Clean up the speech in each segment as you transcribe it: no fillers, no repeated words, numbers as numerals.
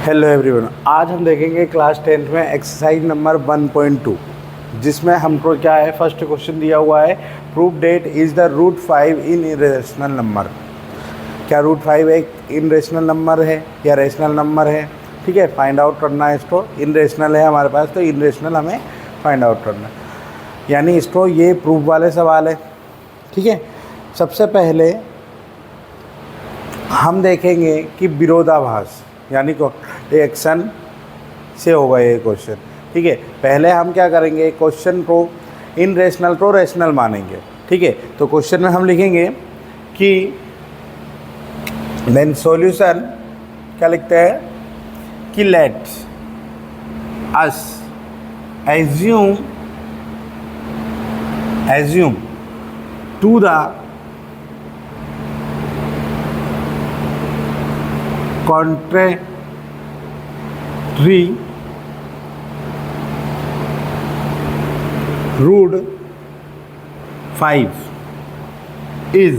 Hello everyone, आज हम देखेंगे क्लास 10th में एक्सरसाइज नंबर 1.2 जिसमें हमको क्या है, फर्स्ट क्वेश्चन दिया हुआ है proof that is the root 5 an irrational number. क्या रूट 5 एक इनरेशनल नंबर है या रेशनल नंबर है? ठीक है, फाइंड आउट करना है इसको। इनरेशनल है हमारे पास तो इनरेशनल हमें फाइंड आउट करना है, यानी इसको ये प्रूफ वाले सवाल है। ठीक है, सबसे पहले हम देखेंगे कि विरोधाभास यानी एक्शन से होगा ये क्वेश्चन। ठीक है, पहले हम क्या करेंगे, क्वेश्चन को इनरेशनल को रेशनल मानेंगे। ठीक है, तो क्वेश्चन में हम लिखेंगे कि देन सॉल्यूशन क्या लिखते हैं कि let us assume to the contrary root 5 is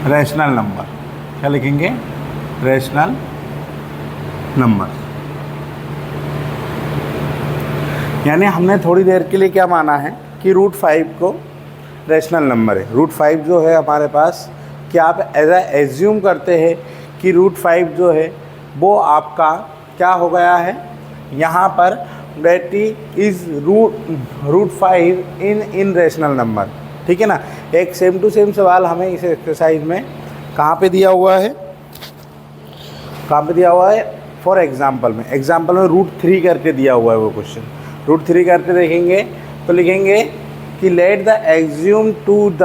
rational number. क्या लिखेंगे? Rational number. यानी हमने थोड़ी देर के लिए क्या माना है कि रूट 5 को रैशनल नंबर है। रूट 5 जो है हमारे पास, क्या आप ऐसा एज्यूम करते हैं कि रूट 5 जो है वो आपका क्या हो गया है, यहाँ पर that is root 5 irrational number. ठीक है ना। एक सेम टू सेम सवाल हमें इस एक्सरसाइज में कहाँ पे दिया हुआ है, फॉर एग्जांपल में रूट 3 करके दिया हुआ है वो क्वेश्चन। रूट 3 करके देखेंगे तो लिखेंगे कि let the assume to the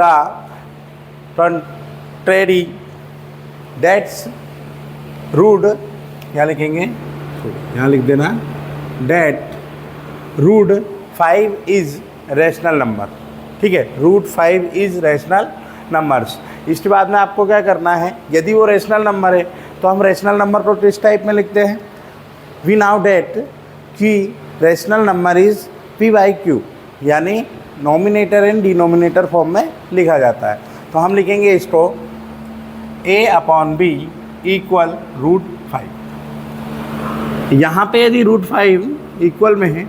contrary that's root, क्या लिखेंगे, यहाँ लिख देना that root 5 is rational number. ठीक है, रूट 5 इज़ रैशनल नंबर्स। इसके बाद में आपको क्या करना है, यदि वो रैशनल नंबर है तो हम रैशनल नंबर को किस टाइप में लिखते हैं, वी नाउ डेट कि रैशनल नंबर इज़ p/q, यानी नॉमिनेटर एंड डिनोमिनेटर फॉर्म में लिखा जाता है। तो हम लिखेंगे इसको a/b इक्वल रूट 5। यहाँ पे यदि रूट 5 इक्वल में है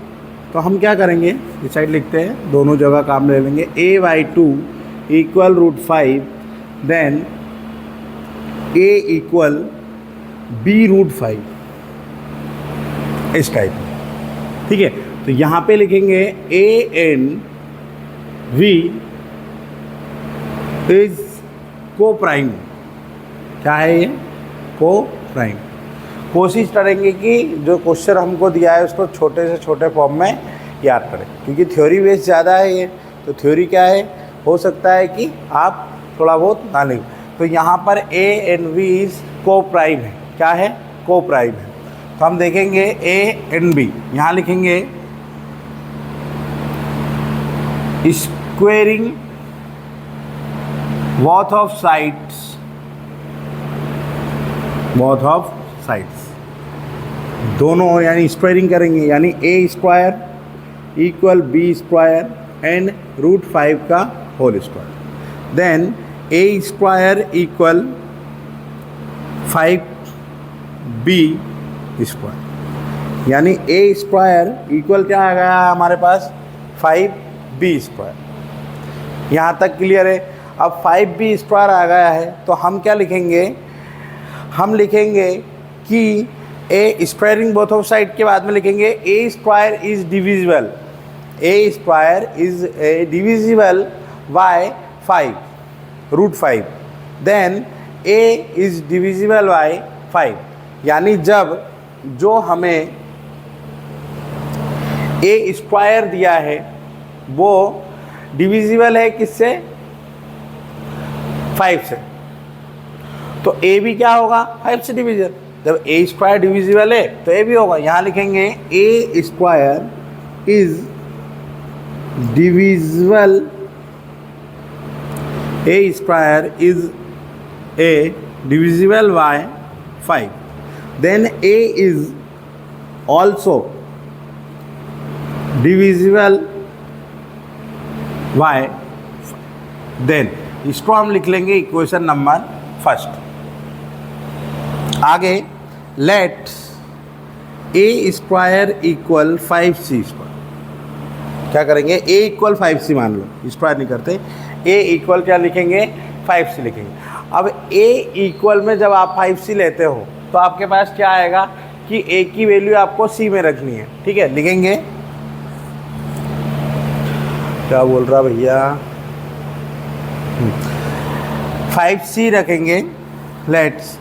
तो हम क्या करेंगे, इस साइड लिखते हैं, दोनों जगह काम ले लेंगे। a/2 equal root 5, then a equal b root 5, इस टाइप में। ठीक है, तो यहाँ पे लिखेंगे a and v is coprime. क्या है ये? को प्राइम। कोशिश करेंगे कि जो क्वेश्चन हमको दिया है उसको छोटे से छोटे फॉर्म में याद करें, क्योंकि थ्योरी बेस ज़्यादा है ये। तो थ्योरी क्या है, हो सकता है कि आप थोड़ा बहुत ना लिखें। तो यहाँ पर a एंड v इज को प्राइम है। क्या है? को प्राइम है। तो हम देखेंगे a एंड b, यहाँ लिखेंगे स्क्वेयरिंग both of sides दोनों, यानी स्क्वायरिंग करेंगे, यानी a square equal b square and root 5 का whole square, then a square equal 5b square, यानी a स्क्वायर इक्वल क्या आ गया हमारे पास, 5b स्क्वायर। यहाँ तक क्लियर है। अब 5b स्क्वायर आ गया है तो हम क्या लिखेंगे, हम लिखेंगे कि a squaring both of side के बाद में लिखेंगे a square is divisible by 5 root 5, then a is divisible by 5। यानी जब जो हमें a स्क्वायर दिया है वो डिविजिबल है किससे, 5 से, तो a भी क्या होगा, 5 से डिविजन। जब a स्क्वायर डिविजिबल है तो a भी होगा। यहाँ लिखेंगे a square is divisible, a square is divisible by 5, then a is also divisible by, then इसको हम लिख लेंगे इक्वेशन नंबर फर्स्ट। आगे let a square equal 5c square. क्या करेंगे, a इक्वल 5c मान लो, स्क्वायर नहीं करते, a इक्वल क्या लिखेंगे, 5c लिखेंगे। अब a इक्वल में जब आप 5c लेते हो तो आपके पास क्या आएगा कि a की वैल्यू आपको c में रखनी है, ठीक है। लिखेंगे, क्या बोल रहा भैया, 5c रखेंगे लेट्स।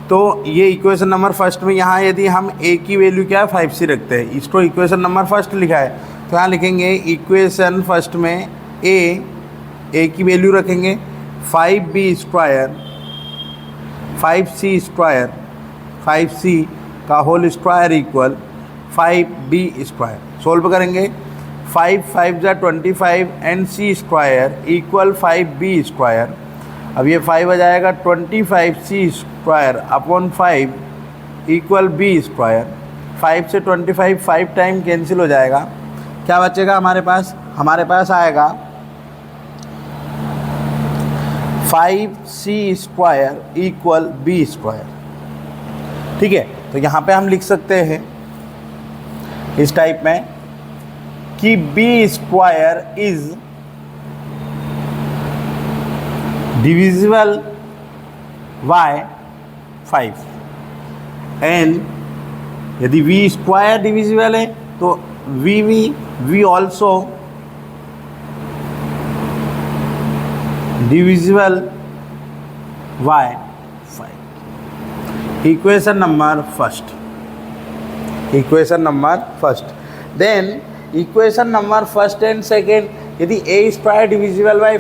तो ये इक्वेशन नंबर फर्स्ट में यहाँ यदि हम a की वैल्यू क्या है 5c रखते हैं, इसको इक्वेशन नंबर फर्स्ट लिखा है, तो यहाँ लिखेंगे इक्वेशन फर्स्ट में a की वैल्यू रखेंगे 5b square 5c square 5c का whole square equal 5b square. Solve करेंगे, 5 5 जा 25 and c square equal 5b square. अब ये 5 आ जाएगा 25c square upon 5 equal b square. 5 से 25 5 टाइम कैंसिल हो जाएगा, क्या बचेगा हमारे पास, हमारे पास आएगा 5c square equal b square, ठीक है। तो यहाँ पे हम लिख सकते हैं इस टाइप में कि b square is divisible by 5 and यदि v स्क्वायर डिविजिबल है तो v also divisible by 5। Equation number first. Then equation number first and second, यदि a square divisible by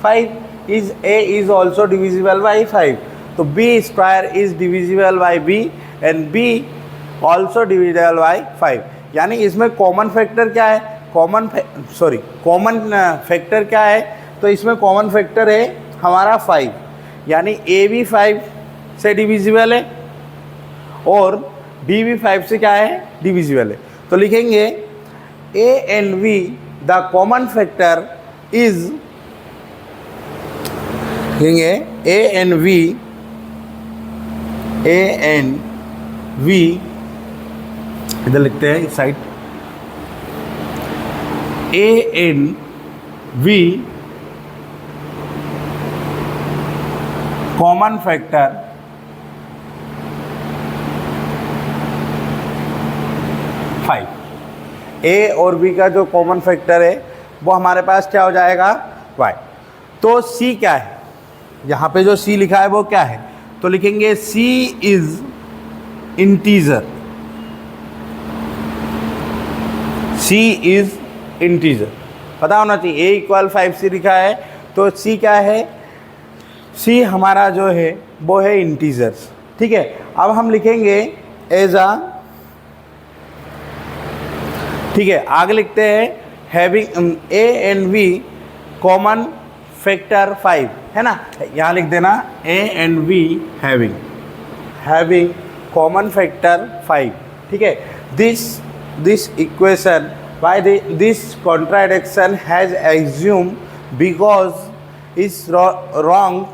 5 is a is also divisible by 5, तो b square is divisible bye b and b also divisible by 5। यानी इसमें common factor क्या है, common factor क्या है, तो इसमें कॉमन फैक्टर है हमारा 5, यानी a भी 5 से डिविजिबल है और b भी 5 से क्या है, डिविजिबल है। तो लिखेंगे a and v the common factor is, लिखेंगे a एंड v, इधर लिखते हैं इस side, a and v common factor a और b का जो कॉमन फैक्टर है वो हमारे पास क्या हो जाएगा, y। तो c क्या है, यहाँ पे जो c लिखा है वो क्या है, तो लिखेंगे c is integer, c is integer. पता होना चाहिए, a इक्वल 5c लिखा है तो c क्या है, c हमारा जो है वो है इंटीजर्स, ठीक है। अब हम लिखेंगे एज अ, ठीक है, आगे लिखते हैं having a and v common factor 5, है ना। यहाँ लिख देना a and v having common factor 5, ठीक है। This equation by this contradiction has assume because is wrong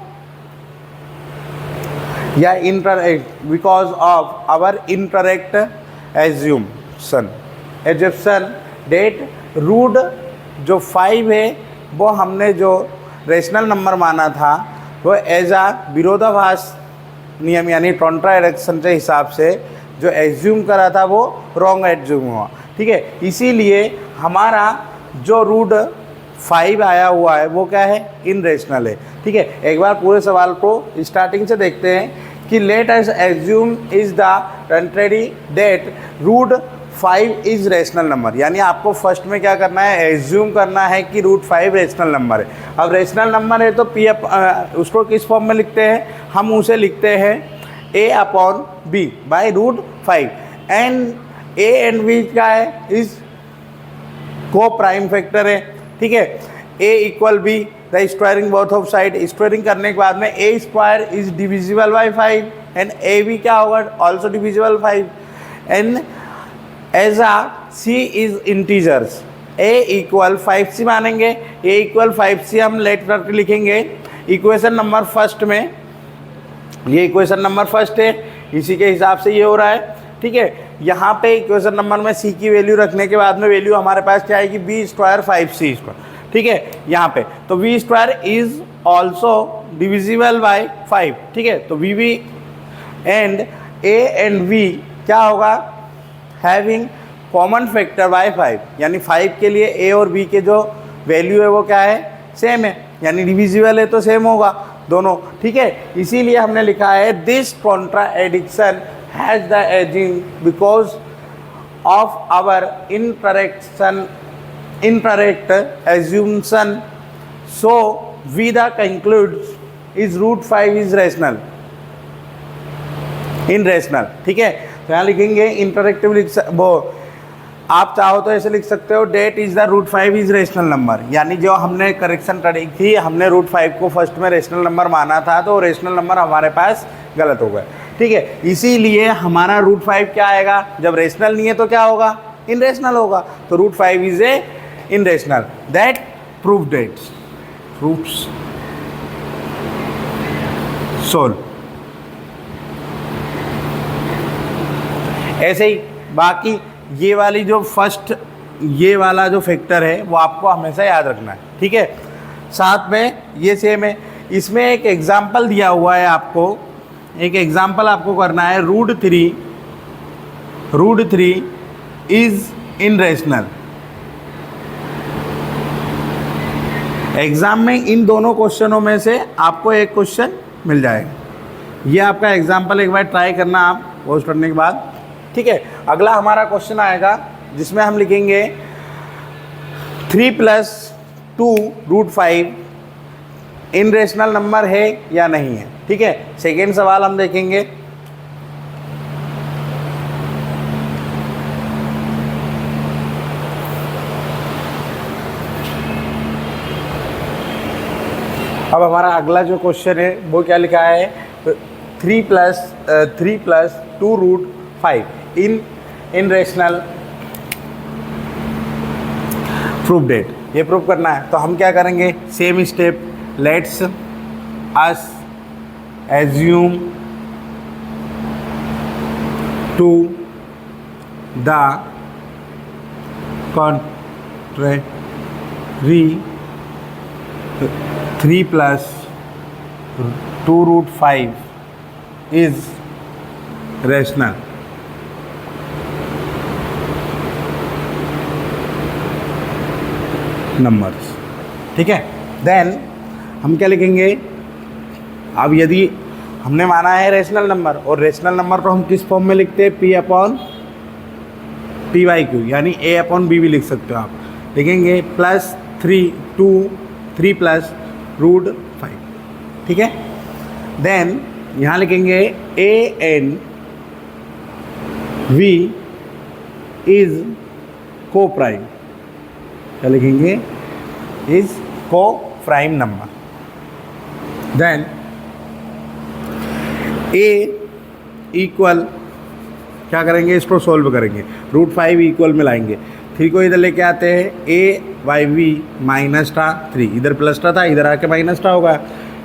या incorrect because of our incorrect assumption that root जो 5 है वो हमने जो रेशनल नंबर माना था वो एज आ विरोधाभास नियम यानी कॉन्ट्राडिक्शन के हिसाब से जो एज्यूम करा था वो रॉन्ग एज्यूम हुआ, ठीक है। इसीलिए हमारा जो रूट 5 आया हुआ है वो क्या है, इनरेशनल है, ठीक है। एक बार पूरे सवाल को स्टार्टिंग से देखते हैं कि let us assume is the contrary that root 5 is rational number, यानी आपको फर्स्ट में क्या करना है, एज्यूम करना है कि रूट 5 रेशनल नंबर है। अब रेशनल नंबर है तो उसको किस फॉर्म में लिखते हैं, हम उसे लिखते हैं a upon b by root 5 and a and b क्या है, इज को प्राइम फैक्टर है, ठीक है। a equal b the squaring both of side, squaring करने के बाद में a square is divisible by 5 and a भी क्या होगा, also divisible 5 and as a c is integers, a equal 5c मानेंगे, a इक्वल 5c हम लेट करके लिखेंगे इक्वेशन नंबर फर्स्ट में। ये इक्वेशन नंबर फर्स्ट है, इसी के हिसाब से ये हो रहा है। ठीक है, यहाँ पे इक्वेशन नंबर में c की वैल्यू रखने के बाद में वैल्यू हमारे पास क्या आएगी, b स्क्वायर 5c स्क्वायर। ठीक है, यहाँ पे तो v square is also divisible by 5। ठीक है, तो v and a and v क्या होगा, हैविंग कॉमन फैक्टर बाय 5, यानी 5 के लिए a और b के जो वैल्यू है वो क्या है, सेम है, यानी डिविजिबल है तो सेम होगा दोनों। ठीक है, इसीलिए हमने लिखा है this contradiction has the arising because of our incorrect assumption, so we the concludes is root 5 is rational irrational. ठीक है, तो यहाँ लिखेंगे इंटरेक्टिव वो आप चाहो तो ऐसे लिख सकते हो that is the root 5 is rational number, यानी जो हमने करेक्शन करी थी, हमने रूट 5 को फर्स्ट में रेशनल नंबर माना था तो रेशनल नंबर हमारे पास गलत हो गया। ठीक है, इसीलिए हमारा रूट 5 क्या आएगा, जब रेशनल नहीं है तो क्या होगा, इन रेशनल होगा, तो root 5 is a irrational. That proof that proofs solve. ऐसे ही बाकी ये वाली जो फर्स्ट ये वाला जो फैक्टर है वो आपको हमेशा याद रखना है। ठीक है, साथ में ये सेम है, इसमें एक एग्जाम्पल दिया हुआ है, आपको एक एग्जाम्पल आपको करना है, root three is irrational. Exam में इन दोनों क्वेश्चनों में से आपको एक क्वेश्चन मिल जाएगा। ये आपका एग्जाम्पल एक बार ट्राई करना आप पोस्ट करने के बाद। ठीक है, अगला हमारा क्वेश्चन आएगा जिसमें हम लिखेंगे 3 + 2 रूट 5 इन रेशनल नंबर है या नहीं है। ठीक है, सेकेंड सवाल हम देखेंगे। अब हमारा अगला जो क्वेश्चन है वो क्या लिखा है, 3 + 2 root 5 irrational proof that, ये प्रूफ करना है। तो हम क्या करेंगे, same step, let's us assume to the contrary 3 + 2 root 5 is rational. Numbers. ठीक है, देन हम क्या लिखेंगे, अब यदि हमने माना है रेशनल नंबर, और रेशनल नंबर को हम किस फॉर्म में लिखते हैं, P/P/Q, यानी A/B भी लिख सकते हो आप। लिखेंगे +3 + रूट 5। ठीक है, देन यहाँ लिखेंगे A and V is coprime, क्या लिखेंगे, is coprime number. Then A equal क्या करेंगे, इसको सोल्व करेंगे, रूट 5 इक्वल में लाएंगे, 3 को इधर लेके आते हैं, A/V माइनस था 3, इधर प्लस था, इधर आके माइनस था होगा,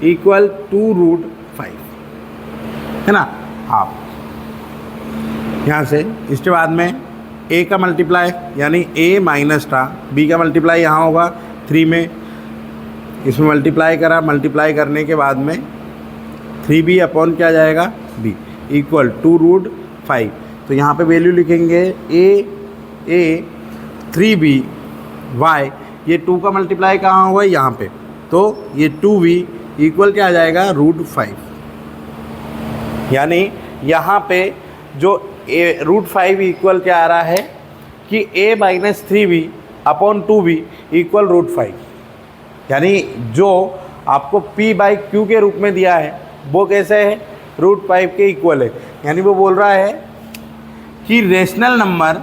इक्वल 2 रूट 5, है ना। आप यहाँ से इसके बाद में A का मल्टीप्लाई, यानी A माइनस था, B का मल्टीप्लाई यहाँ होगा 3 में, इसमें मल्टीप्लाई करा, मल्टीप्लाई करने के बाद में 3B अपॉन क्या जाएगा, B इक्वल 2 रूट 5। तो यहाँ पे वैल्यू लिखेंगे A 3B Y, ये 2 का मल्टीप्लाई कहाँ होगा, यहाँ पे, तो ये 2B इक्वल क्या आ जाएगा, रूट 5। यानी यहाँ पे जो रूट 5 इक्वल क्या आ रहा है कि A - 3B upon 2B equal root 5, यानी जो आपको P/Q के रूप में दिया है वो कैसे है, रूट 5 के इक्वल है। यानी वो बोल रहा है कि rational number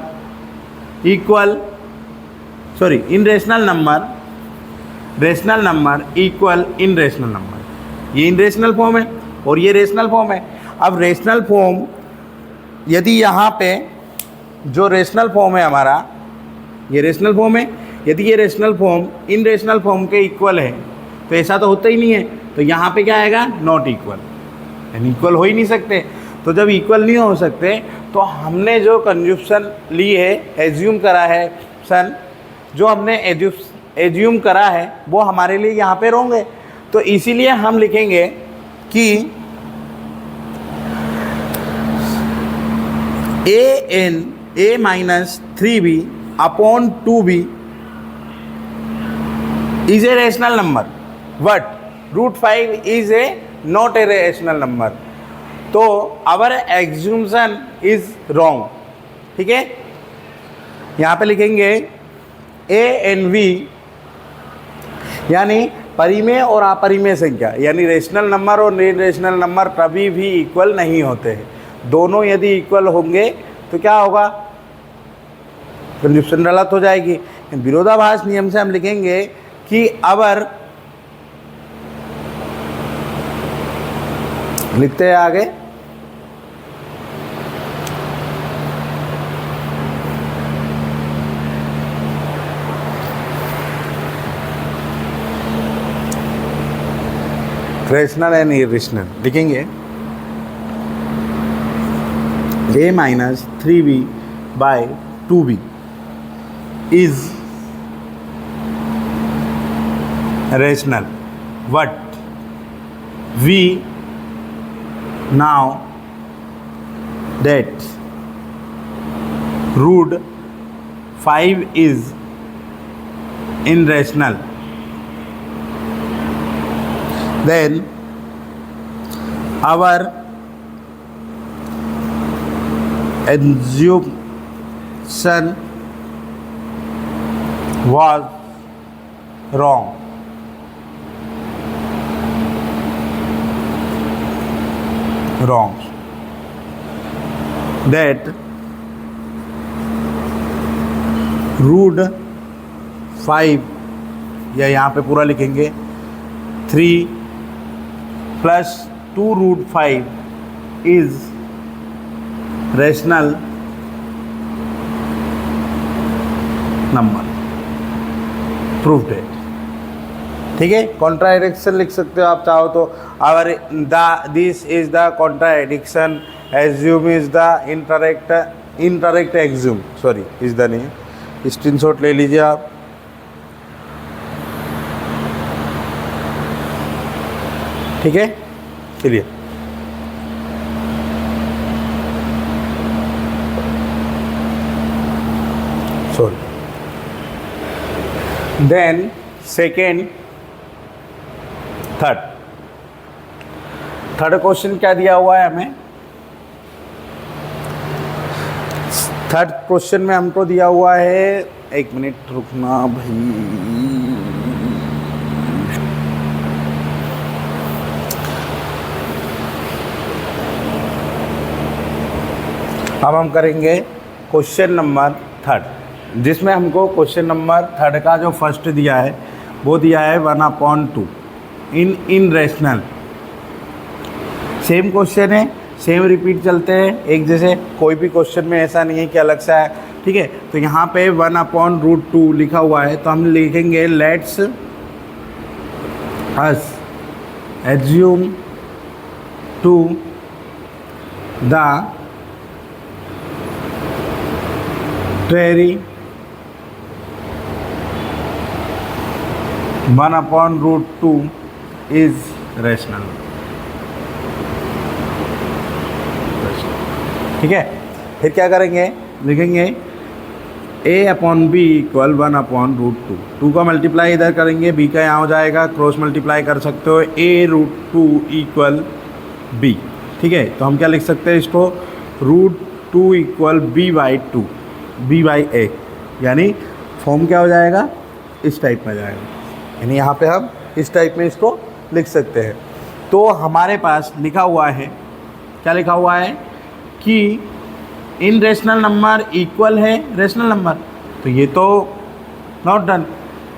equal in rational number equal in rational number. ये इन रेशनल फॉर्म है और ये रेशनल फॉर्म है। अब रेशनल फॉर्म, यदि यहाँ पे जो रेशनल फॉर्म है हमारा, ये रेशनल फॉर्म है, यदि ये rational form in rational form के इक्वल है तो ऐसा तो होता ही नहीं है, तो यहाँ पे क्या आएगा, नॉट इक्वल, यानी इक्वल हो ही नहीं सकते। तो जब इक्वल नहीं हो सकते तो हमने जो कंजम्पशन ली है, एज्यूम करा है सन, जो हमने एज्यूम करा है वो हमारे लिए यहाँ पे रॉन्ग है। तो इसीलिए हम लिखेंगे कि a minus 3b upon 2b is a rational number, but √5 is a not a rational number. तो our assumption is wrong, ठीक है। यहाँ पे लिखेंगे a and v यानी परिमेय और अपरिमेय संख्या, यानी रेशनल नंबर और नॉन रेशनल नंबर कभी भी इक्वल नहीं होते हैं। दोनों यदि इक्वल होंगे तो क्या होगा, कंजम्पशन गलत हो जाएगी। विरोधाभास नियम से हम लिखेंगे कि अवर, लिखते हैं आगे, रेशनल एंड इरेशनल लिखेंगे a minus 3b by 2b is rational, but we now that √5 is irrational, then our assumption was wrong. That √5 या यहाँ पे पूरा लिखेंगे 3 + 2√5 is rational number, proved it, ठीक है। कॉन्ट्राडिक्शन लिख सकते हो आप चाहो तो, our this is the contradiction, assume is the incorrect assume, sorry is the नहीं, स्क्रीनशॉट ले लीजिए आप। ठीक है, चलिए sorry. Then second, third question क्या दिया हुआ है हमें। थर्ड क्वेश्चन में हमको दिया हुआ है, एक मिनट रुकना भाई, अब हम करेंगे क्वेश्चन नंबर 3, जिसमें हमको क्वेश्चन नंबर 3 का जो फर्स्ट दिया है वो दिया है 1/2 इन रेशनल। सेम क्वेश्चन है, सेम रिपीट चलते हैं एक जैसे, कोई भी क्वेश्चन में ऐसा नहीं है कि अलग सा है, ठीक है। तो यहाँ पे 1/√2 लिखा हुआ है, तो हम लिखेंगे let's us assume to the contrary 1/√2 is rational, ठीक है। फिर क्या करेंगे, लिखेंगे a/b = 1/√2, 2 का मल्टीप्लाई इधर करेंगे, b का यहाँ हो जाएगा, क्रॉस मल्टीप्लाई कर सकते हो, a√2 = b, ठीक है। तो हम क्या लिख सकते हैं इसको, √2 = b/2, b/a, यानी फॉर्म क्या हो जाएगा, इस टाइप में जाएगा, यानी यहाँ पे हम इस टाइप में इसको लिख सकते हैं। तो हमारे पास लिखा हुआ है, क्या लिखा हुआ है कि इन रेशनल नंबर इक्वल है रेशनल नंबर, तो ये तो नॉट डन।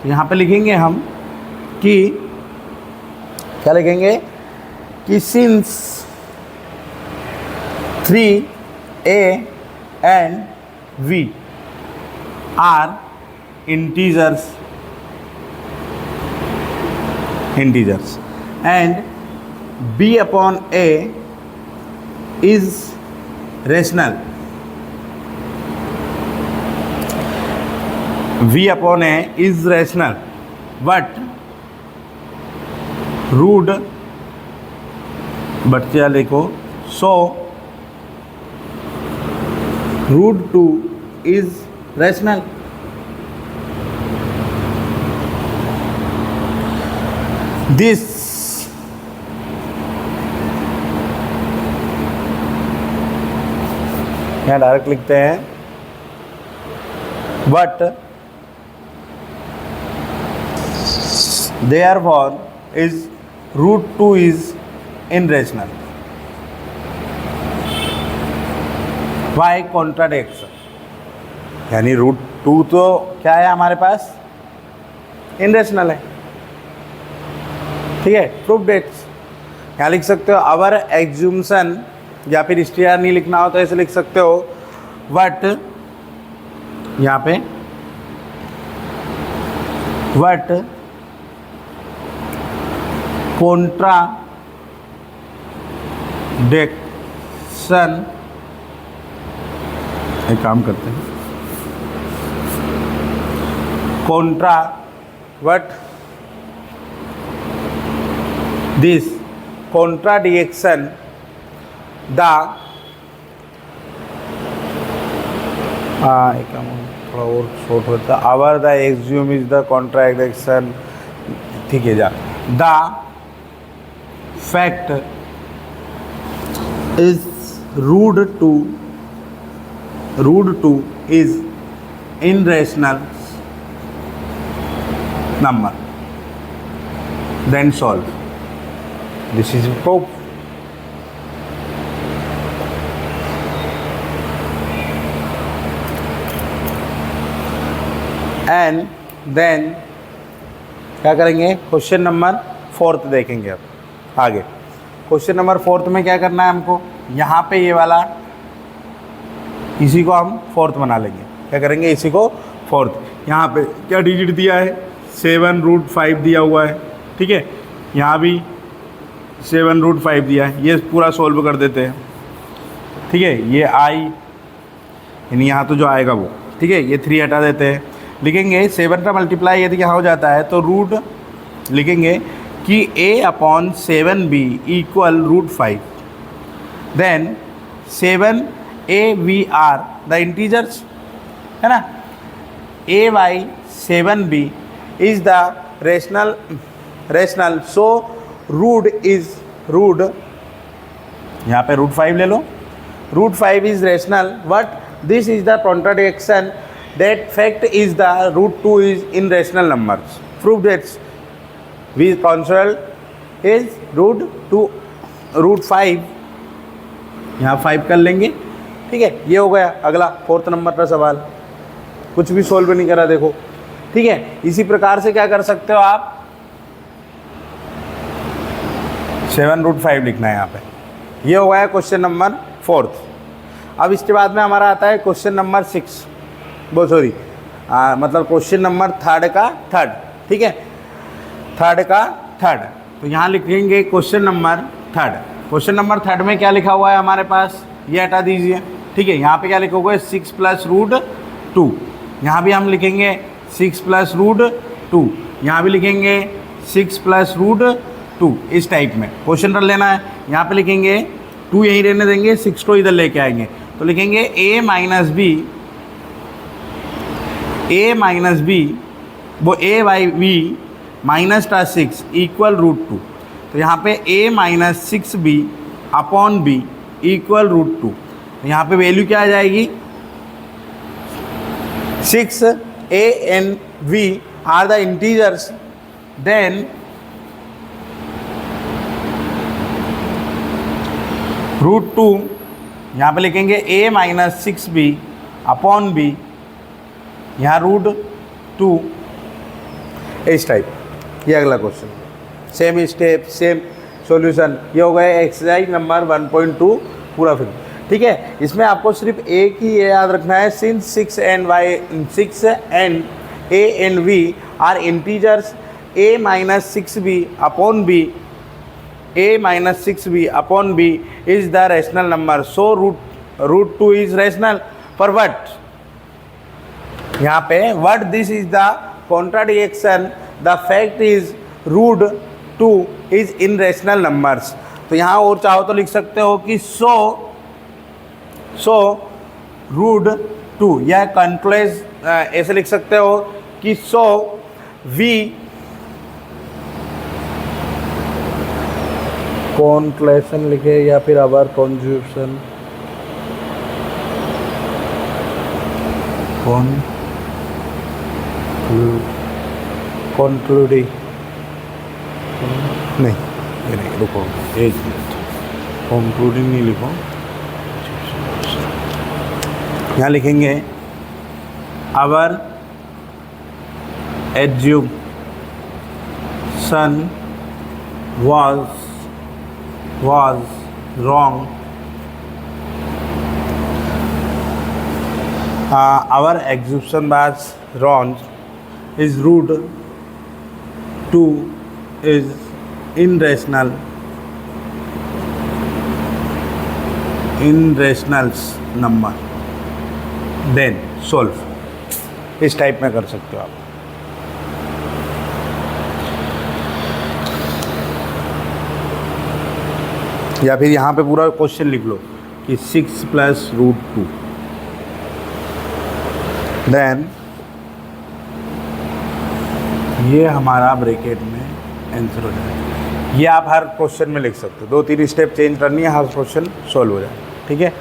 तो यहाँ पे लिखेंगे हम कि क्या लिखेंगे कि since 3a and v are integers and b/a is rational, v upon a is rational, but root, but क्या लिखो, so root 2 is rational. This यहाँ डायरेक्ट लिखते हैं, but therefore is root 2 is irrational. Why contradicts? यानी root 2 तो क्या है हमारे पास, इनरेशनल है, ठीक है। प्रूफ डेट्स यहाँ लिख सकते हो, अवर एग्जूमसन, या फिर स्टीआर नहीं लिखना हो तो ऐसे लिख सकते हो, बट यहाँ पे वट कॉन्ट्राडिक्शन, एक काम करते हैं, वट दिस कॉन्ट्राडिक्शन द थोड़ा और शॉर्ट होता है, our the axiom is the contradiction, ठीक है जा, the fact is root two is irrational number, then solve. This is proof. And then क्या करेंगे, क्वेश्चन नंबर 4 देखेंगे। अब आगे क्वेश्चन नंबर 4 में क्या करना है हमको, यहाँ पे ये वाला, इसी को हम 4th बना लेंगे। क्या करेंगे, इसी को 4th, यहाँ पे क्या डिजिट दिया है, 7√5 दिया हुआ है, ठीक है। यहाँ भी 7√5 दिया है, ये पूरा सोल्व कर देते हैं, ठीक है। ये आई यानी यहाँ तो जो आएगा वो, ठीक है। ये 3 हटा देते हैं, लिखेंगे 7 का मल्टीप्लाई यदि यहाँ हो जाता है तो रूट लिखेंगे कि a/7b equal √5, then 7a v are the integers, है ना। a/7b is the rational, so root यहाँ पे √5 ले लो, √5 is rational, but this is the contradiction, that fact is the √2 is irrational numbers. Proof that we consider is √5, यहाँ 5 कर लेंगे, ठीक है। ये हो गया अगला 4th नंबर का सवाल, कुछ भी सोल्व नहीं करा देखो, ठीक है। इसी प्रकार से क्या कर सकते हो आप, 7√5 लिखना है यहाँ पे। ये हो गया क्वेश्चन नंबर 4th। अब इसके बाद में हमारा आता है क्वेश्चन नंबर 6, मतलब क्वेश्चन नंबर 3rd का 3rd, ठीक है, 3rd का 3rd। तो यहाँ लिखेंगे question number 3rd। Question number 3rd में क्या लिखा हुआ है हमारे पास, ये हटा दीजिए, ठीक है। यहाँ पे क्या लिखोगे, 6 + √2, यहाँ भी हम लिखेंगे 6 + √2, यहाँ भी लिखेंगे 6 + √2, इस टाइप में क्वेश्चन कर लेना है। यहाँ पे लिखेंगे 2 यहीं रहने देंगे, 6 को इधर लेके आएंगे, तो लिखेंगे a माइनस b वो a/v -6 इक्वल √2, तो यहाँ पे a-6b अपॉन b इक्वल √2, तो यहाँ पे वैल्यू क्या आ जाएगी, 6a and v are the integers, then √2 यहाँ पे लिखेंगे a-6b अपॉन b, यहाँ √2, इस टाइप। ये अगला question, same step same solution. ये हो गया एक्सरसाइज नंबर 1.2 पूरा फिर, ठीक है। इसमें आपको सिर्फ एक ही ये याद रखना है, since 6 and a and v are integers, a-6b upon b a minus 6b upon b is the rational number, so root 2 is rational. For what? यहाँ पे what this is the contradiction, the fact is root 2 is irrational numbers. तो यहाँ और चाहो तो लिख सकते हो कि so root 2, या कंक्लूज ऐसे लिख सकते हो कि so v कॉन्क्लूशन लिखे या फिर अवर कॉन्जुगेशन कॉन्क्लूडिंग नहीं, ये नहीं, रुको एक मिनट, कॉन्क्लूडिंग नहीं लिखो, यहाँ लिखेंगे अवर assumption was wrong. Our assumption was wrong. Is root 2 is irrational number. Then solve. इस टाइप में कर सकते हो आप. या फिर यहाँ पे पूरा क्वेश्चन लिख लो कि 6 प्लस रूट 2, देन ये हमारा ब्रैकेट में आंसर हो जाएगा. ये आप हर क्वेश्चन में लिख सकते हो, 2-3 स्टेप चेंज करनी है, हर क्वेश्चन सॉल्व हो जाए. ठीक है.